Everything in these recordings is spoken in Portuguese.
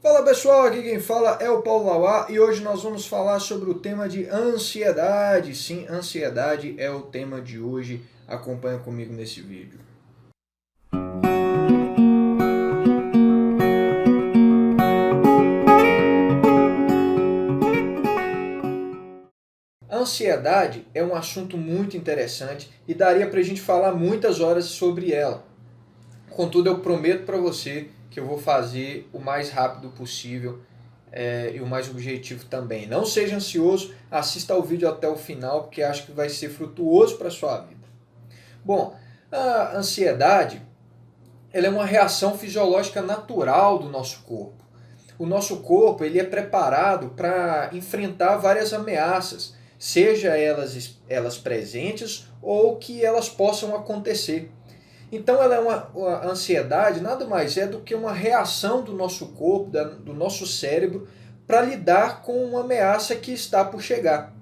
Fala pessoal, aqui quem fala é o Paulo Lauá e hoje nós vamos falar sobre o tema de ansiedade. Sim, ansiedade é o tema de hoje. Acompanha comigo nesse vídeo. A ansiedade é um assunto muito interessante e daria para a gente falar muitas horas sobre ela. Contudo, eu prometo para você que eu vou fazer o mais rápido possível e o mais objetivo também. Não seja ansioso, assista ao vídeo até o final, porque acho que vai ser frutuoso para a sua vida. Bom, a ansiedade ela é uma reação fisiológica natural do nosso corpo. O nosso corpo ele é preparado para enfrentar várias ameaças, seja elas presentes ou que elas possam acontecer. Então ela é a ansiedade nada mais é do que uma reação do nosso corpo, do nosso cérebro, para lidar com uma ameaça que está por chegar.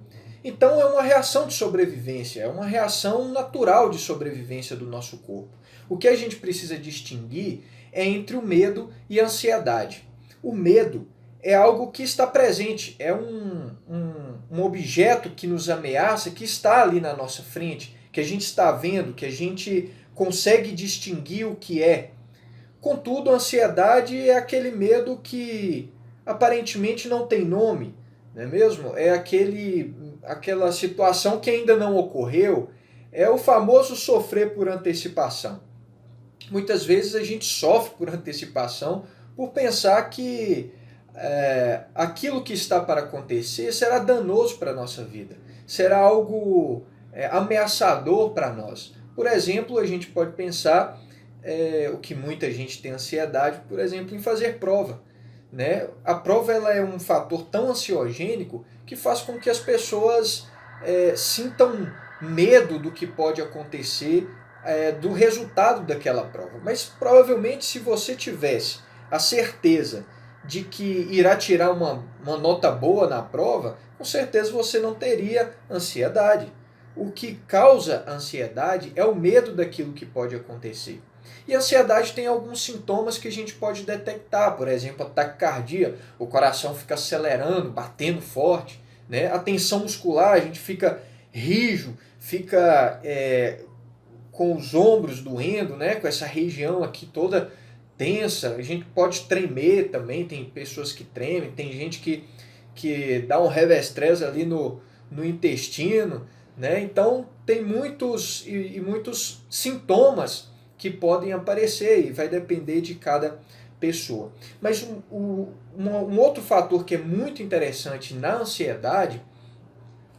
Então é uma reação de sobrevivência, é uma reação natural de sobrevivência do nosso corpo. O que a gente precisa distinguir é entre o medo e a ansiedade. O medo é algo que está presente, é um objeto que nos ameaça, que está ali na nossa frente, que a gente está vendo, que a gente consegue distinguir o que é. Contudo, a ansiedade é aquele medo que aparentemente não tem nome, não é mesmo? É aquela situação que ainda não ocorreu, é o famoso sofrer por antecipação. Muitas vezes a gente sofre por antecipação por pensar que aquilo que está para acontecer será danoso para a nossa vida, será algo ameaçador para nós. Por exemplo, a gente pode pensar o que muita gente tem ansiedade, por exemplo, em fazer prova. Né? A prova ela é um fator tão ansiogênico que faz com que as pessoas sintam medo do que pode acontecer, do resultado daquela prova. Mas provavelmente se você tivesse a certeza de que irá tirar uma nota boa na prova, com certeza você não teria ansiedade. O que causa ansiedade é o medo daquilo que pode acontecer. E a ansiedade tem alguns sintomas que a gente pode detectar, por exemplo, a taquicardia, o coração fica acelerando, batendo forte, né? A tensão muscular, a gente fica rijo, fica com os ombros doendo, né? Com essa região aqui toda tensa, a gente pode tremer também, tem pessoas que tremem, tem gente que dá um revestrez ali no intestino, né? Então tem muitos sintomas que podem aparecer e vai depender de cada pessoa. Mas um outro fator que é muito interessante na ansiedade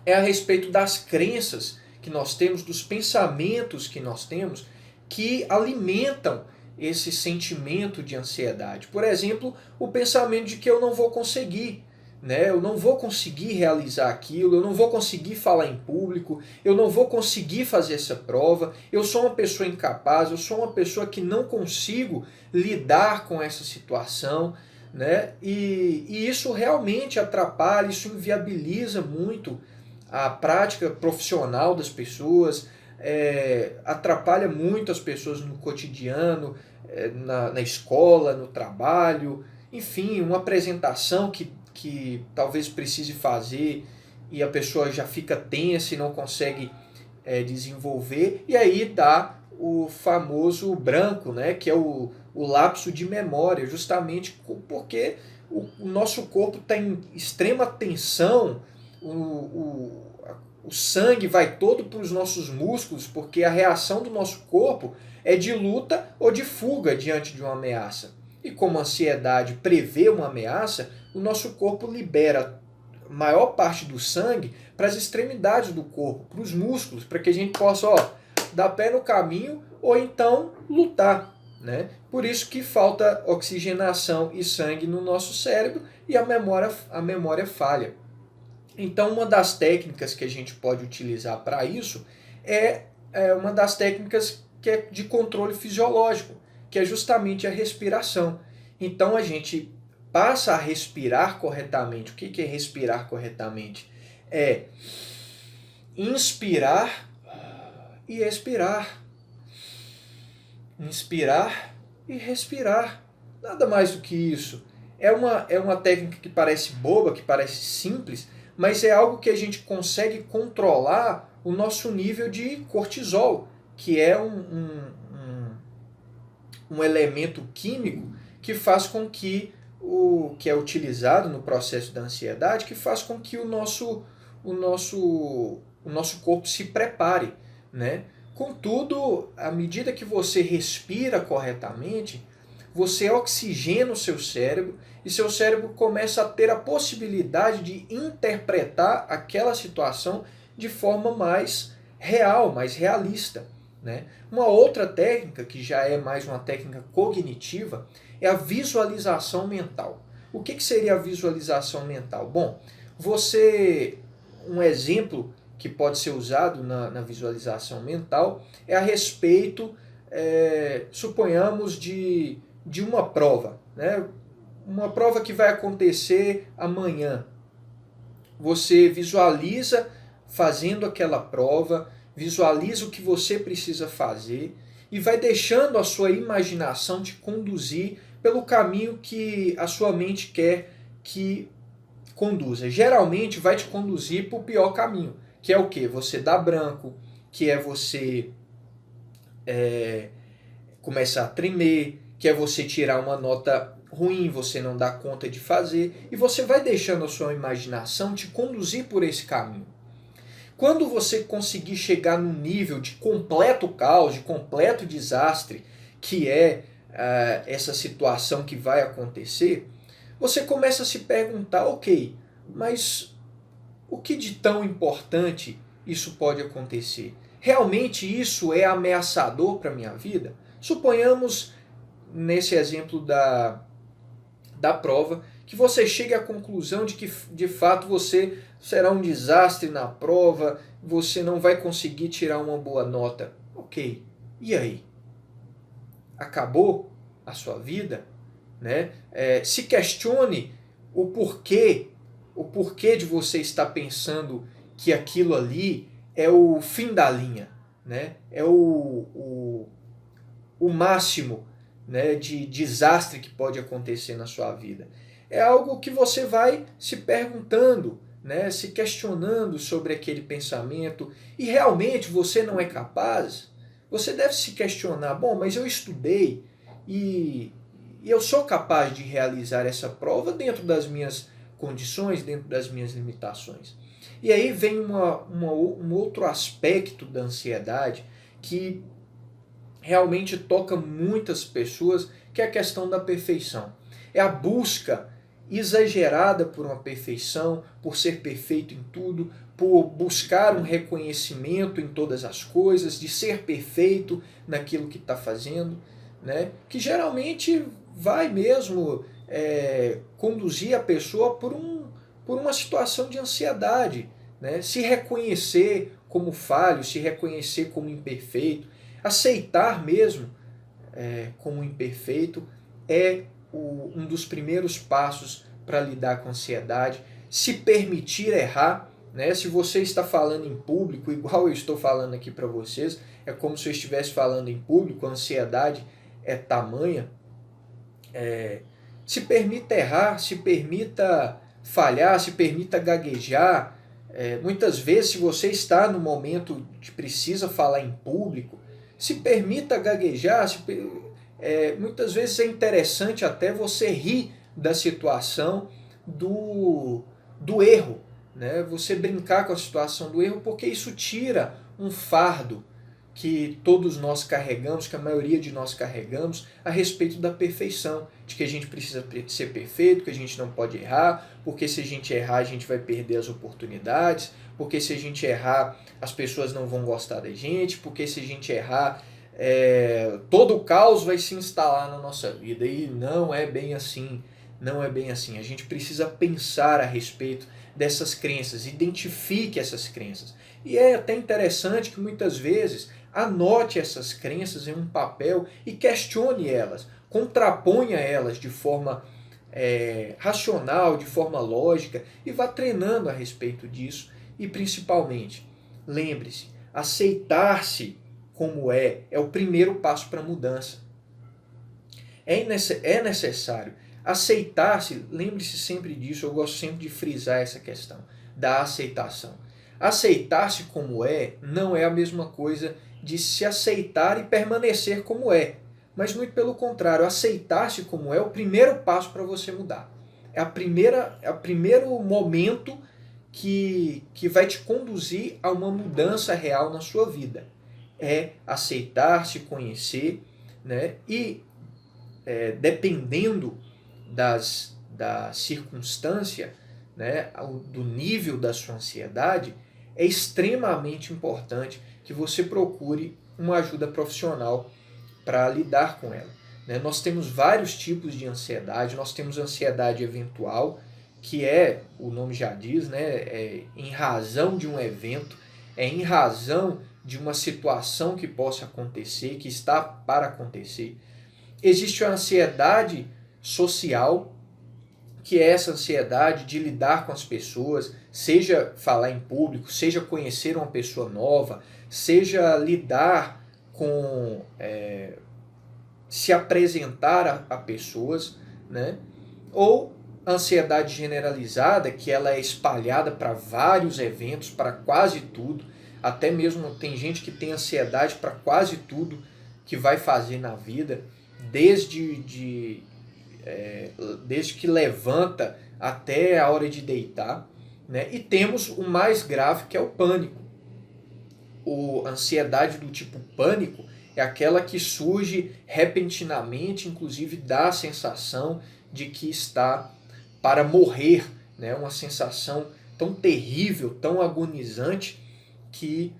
é a respeito das crenças que nós temos, dos pensamentos que nós temos, que alimentam esse sentimento de ansiedade. Por exemplo, o pensamento de que eu não vou conseguir, né? Eu não vou conseguir realizar aquilo, eu não vou conseguir falar em público, eu não vou conseguir fazer essa prova, eu sou uma pessoa incapaz, eu sou uma pessoa que não consigo lidar com essa situação. Né? E isso realmente atrapalha, isso inviabiliza muito a prática profissional das pessoas, atrapalha muito as pessoas no cotidiano, na escola, no trabalho, enfim, uma apresentação que talvez precise fazer e a pessoa já fica tensa e não consegue desenvolver, e aí dá o famoso branco, né, que é o lapso de memória, justamente porque o nosso corpo está em extrema tensão, o sangue vai todo para os nossos músculos, porque a reação do nosso corpo é de luta ou de fuga diante de uma ameaça. E como a ansiedade prevê uma ameaça, o nosso corpo libera a maior parte do sangue para as extremidades do corpo, para os músculos, para que a gente possa dar pé no caminho ou então lutar. Né? Por isso que falta oxigenação e sangue no nosso cérebro e a memória falha. Então, uma das técnicas que a gente pode utilizar para isso é uma das técnicas que é de controle fisiológico, que é justamente a respiração. Então, a gente passa a respirar corretamente. O que é respirar corretamente? É inspirar e expirar. Inspirar e respirar. Nada mais do que isso. É uma técnica que parece boba, que parece simples, mas é algo que a gente consegue controlar o nosso nível de cortisol, que é um elemento químico que faz com que é utilizado no processo da ansiedade, que faz com que o nosso corpo se prepare, né? Contudo, à medida que você respira corretamente, você oxigena o seu cérebro e seu cérebro começa a ter a possibilidade de interpretar aquela situação de forma mais real, mais realista, né? Uma outra técnica, que já é mais uma técnica cognitiva, é a visualização mental. O que seria a visualização mental? Bom, um exemplo que pode ser usado na visualização mental é a respeito, suponhamos, de uma prova, né? Uma prova que vai acontecer amanhã. Você visualiza fazendo aquela prova, visualiza o que você precisa fazer e vai deixando a sua imaginação te conduzir pelo caminho que a sua mente quer que conduza. Geralmente vai te conduzir para o pior caminho, que é o quê? Você dá branco, que é você começar a tremer, que é você tirar uma nota ruim, você não dá conta de fazer, e você vai deixando a sua imaginação te conduzir por esse caminho. Quando você conseguir chegar num nível de completo caos, de completo desastre, que é essa situação que vai acontecer, você começa a se perguntar, ok, mas o que de tão importante isso pode acontecer? Realmente isso é ameaçador para a minha vida? Suponhamos, nesse exemplo da prova, que você chegue à conclusão de que de fato você será um desastre na prova, você não vai conseguir tirar uma boa nota. Ok, e aí? Acabou a sua vida? Né? Se questione o porquê de você estar pensando que aquilo ali é o fim da linha, né? É o máximo, né, de desastre que pode acontecer na sua vida. É algo que você vai se perguntando, né, se questionando sobre aquele pensamento, e realmente você não é capaz. Você deve se questionar, bom, mas eu estudei e eu sou capaz de realizar essa prova dentro das minhas condições, dentro das minhas limitações. E aí vem um outro aspecto da ansiedade que realmente toca muitas pessoas, que é a questão da perfeição. É a busca exagerada por uma perfeição, por ser perfeito em tudo, por buscar um reconhecimento em todas as coisas, de ser perfeito naquilo que está fazendo, né? Que geralmente vai mesmo conduzir a pessoa por uma situação de ansiedade, né? Se reconhecer como falho, se reconhecer como imperfeito, aceitar mesmo como imperfeito é um dos primeiros passos para lidar com a ansiedade. Se permitir errar, né? Se você está falando em público, igual eu estou falando aqui para vocês, é como se eu estivesse falando em público, a ansiedade é tamanha. Se permita errar, se permita falhar, se permita gaguejar. Muitas vezes, se você está no momento que precisa falar em público, se permita gaguejar. Muitas vezes é interessante até você rir da situação do erro, né? Você brincar com a situação do erro, porque isso tira um fardo que todos nós carregamos, que a maioria de nós carregamos, a respeito da perfeição, de que a gente precisa ser perfeito, que a gente não pode errar, porque se a gente errar a gente vai perder as oportunidades, porque se a gente errar as pessoas não vão gostar da gente, porque se a gente errar todo o caos vai se instalar na nossa vida, e não é bem assim, não é bem assim. A gente precisa pensar a respeito dessas crenças, identifique essas crenças. E é até interessante que muitas vezes anote essas crenças em um papel e questione elas, contraponha elas de forma racional, de forma lógica, e vá treinando a respeito disso. E principalmente, lembre-se, aceitar-se como é o primeiro passo para a mudança. É necessário Aceitar-se, lembre-se sempre disso, eu gosto sempre de frisar essa questão da aceitação. Aceitar-se como é não é a mesma coisa de se aceitar e permanecer como é. Mas muito pelo contrário, aceitar-se como é o primeiro passo para você mudar. É o primeiro momento que vai te conduzir a uma mudança real na sua vida. É aceitar, se conhecer, né? E dependendo da circunstância, né, do nível da sua ansiedade, é extremamente importante que você procure uma ajuda profissional para lidar com ela. Né? Nós temos vários tipos de ansiedade. Nós temos ansiedade eventual, que o nome já diz, né, é em razão de um evento, é em razão de uma situação que possa acontecer, que está para acontecer. Existe a ansiedade social, que é essa ansiedade de lidar com as pessoas, seja falar em público, seja conhecer uma pessoa nova, seja lidar com se apresentar a pessoas, né? Ou ansiedade generalizada, que ela é espalhada para vários eventos, para quase tudo, até mesmo tem gente que tem ansiedade para quase tudo que vai fazer na vida, desde que levanta até a hora de deitar, né? E temos o mais grave, que é o pânico. A ansiedade do tipo pânico é aquela que surge repentinamente, inclusive dá a sensação de que está para morrer, né? Uma sensação tão terrível, tão agonizante, que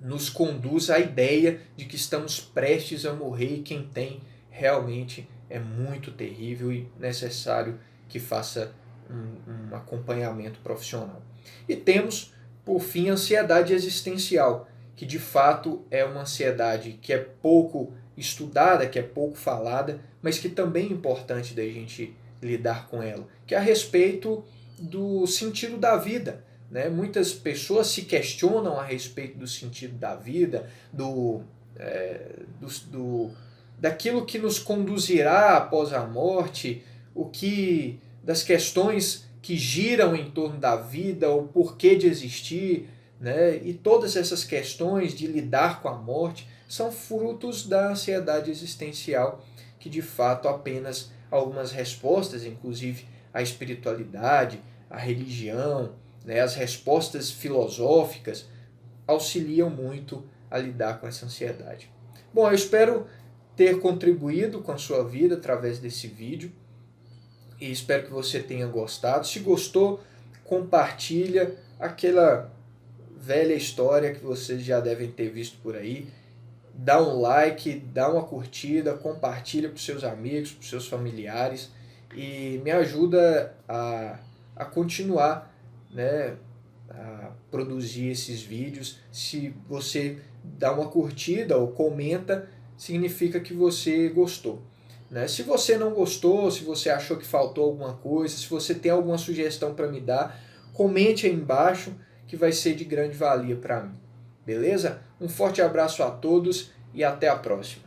nos conduz à ideia de que estamos prestes a morrer, e quem tem realmente é muito terrível e necessário que faça um acompanhamento profissional. E temos, por fim, a ansiedade existencial, que de fato é uma ansiedade que é pouco estudada, que é pouco falada, mas que também é importante da gente lidar com ela, que é a respeito do sentido da vida. Né? Muitas pessoas se questionam a respeito do sentido da vida, daquilo que nos conduzirá após a morte, das questões que giram em torno da vida, o porquê de existir, né? E todas essas questões de lidar com a morte são frutos da ansiedade existencial, que de fato apenas algumas respostas, inclusive a espiritualidade, a religião, né, as respostas filosóficas, auxiliam muito a lidar com essa ansiedade. Bom, eu espero ter contribuído com a sua vida através desse vídeo e espero que você tenha gostado. Se gostou, compartilha aquela velha história que vocês já devem ter visto por aí. Dá um like, dá uma curtida, compartilha para os seus amigos, para os seus familiares e me ajuda a continuar, né, a produzir esses vídeos. Se você dá uma curtida ou comenta, significa que você gostou. Né? Se você não gostou, se você achou que faltou alguma coisa, se você tem alguma sugestão para me dar, comente aí embaixo, que vai ser de grande valia para mim. Beleza? Um forte abraço a todos e até a próxima.